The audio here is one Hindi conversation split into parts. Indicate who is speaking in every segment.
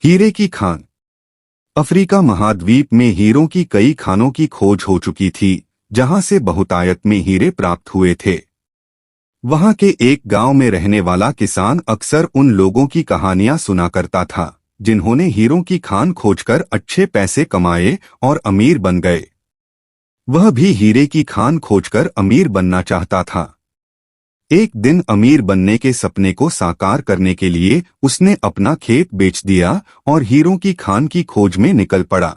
Speaker 1: हीरे की खान। अफ्रीका महाद्वीप में हीरों की कई खानों की खोज हो चुकी थी, जहां से बहुतायत में हीरे प्राप्त हुए थे। वहां के एक गांव में रहने वाला किसान अक्सर उन लोगों की कहानियां सुना करता था, जिन्होंने हीरों की खान खोजकर अच्छे पैसे कमाए और अमीर बन गए। वह भी हीरे की खान खोजकर अमीर बनना चाहता था। एक दिन अमीर बनने के सपने को साकार करने के लिए उसने अपना खेत बेच दिया और हीरों की खान की खोज में निकल पड़ा।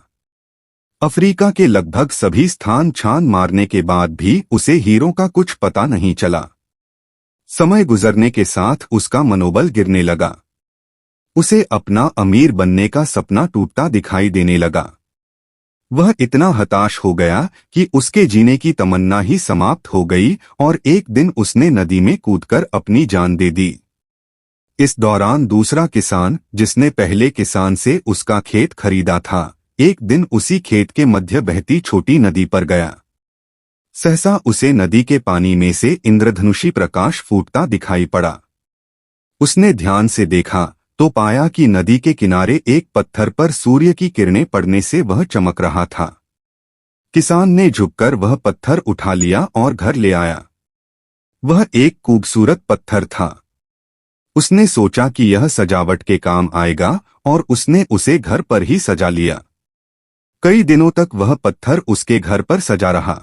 Speaker 1: अफ्रीका के लगभग सभी स्थान छान मारने के बाद भी उसे हीरों का कुछ पता नहीं चला। समय गुजरने के साथ उसका मनोबल गिरने लगा। उसे अपना अमीर बनने का सपना टूटता दिखाई देने लगा। वह इतना हताश हो गया कि उसके जीने की तमन्ना ही समाप्त हो गई और एक दिन उसने नदी में कूदकर अपनी जान दे दी। इस दौरान दूसरा किसान, जिसने पहले किसान से उसका खेत खरीदा था, एक दिन उसी खेत के मध्य बहती छोटी नदी पर गया। सहसा उसे नदी के पानी में से इंद्रधनुषी प्रकाश फूटता दिखाई पड़ा। उसने ध्यान से देखा तो पाया कि नदी के किनारे एक पत्थर पर सूर्य की किरणें पड़ने से वह चमक रहा था। किसान ने झुककर वह पत्थर उठा लिया और घर ले आया। वह एक खूबसूरत पत्थर था। उसने सोचा कि यह सजावट के काम आएगा और उसने उसे घर पर ही सजा लिया। कई दिनों तक वह पत्थर उसके घर पर सजा रहा।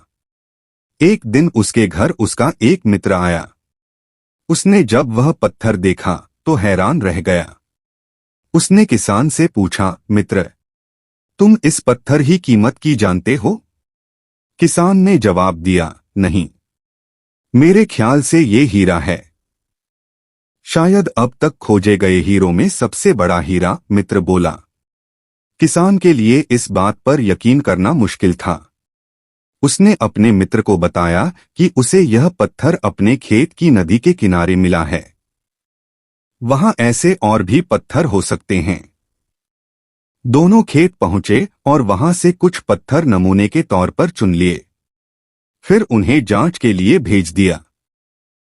Speaker 1: एक दिन उसके घर उसका एक मित्र आया। उसने जब वह पत्थर देखा तो हैरान रह गया। उसने किसान से पूछा, मित्र, तुम इस पत्थर की कीमत की जानते हो? किसान ने जवाब दिया, नहीं, मेरे ख्याल से ये हीरा है। शायद अब तक खोजे गए हीरों में सबसे बड़ा हीरा, मित्र बोला। किसान के लिए इस बात पर यकीन करना मुश्किल था। उसने अपने मित्र को बताया कि उसे यह पत्थर अपने खेत की नदी के किनारे मिला है। वहां ऐसे और भी पत्थर हो सकते हैं। दोनों खेत पहुंचे और वहां से कुछ पत्थर नमूने के तौर पर चुन लिए। फिर उन्हें जांच के लिए भेज दिया।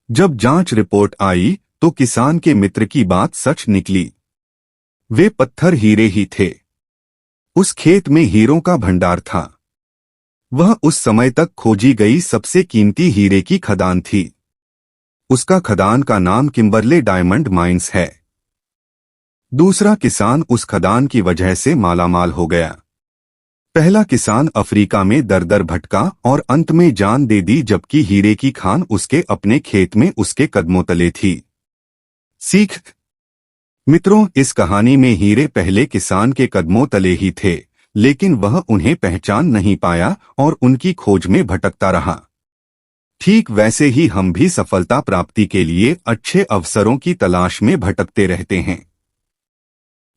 Speaker 1: जब जांच रिपोर्ट आई तो किसान के मित्र की बात सच निकली। वे पत्थर हीरे ही थे। उस खेत में हीरों का भंडार था। वह उस समय तक खोजी गई सबसे कीमती हीरे की खदान थी। उसका खदान का नाम किम्बरले डायमंड माइंस है। दूसरा किसान उस खदान की वजह से मालामाल हो गया। पहला किसान अफ्रीका में दर दर भटका और अंत में जान दे दी, जबकि हीरे की खान उसके अपने खेत में उसके कदमों तले थी। सीख। मित्रों, इस कहानी में हीरे पहले किसान के कदमों तले ही थे, लेकिन वह उन्हें पहचान नहीं पाया और उनकी खोज में भटकता रहा। ठीक वैसे ही हम भी सफलता प्राप्ति के लिए अच्छे अवसरों की तलाश में भटकते रहते हैं।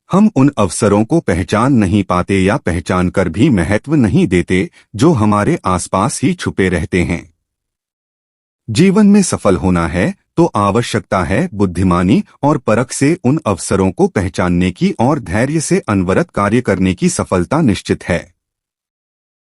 Speaker 1: हम उन अवसरों को पहचान नहीं पाते या पहचान कर भी महत्व नहीं देते, जो हमारे आसपास ही छुपे रहते हैं। जीवन में सफल होना है तो आवश्यकता है बुद्धिमानी और परख से उन अवसरों को पहचानने की और धैर्य से अनवरत कार्य करने की। सफलता निश्चित है।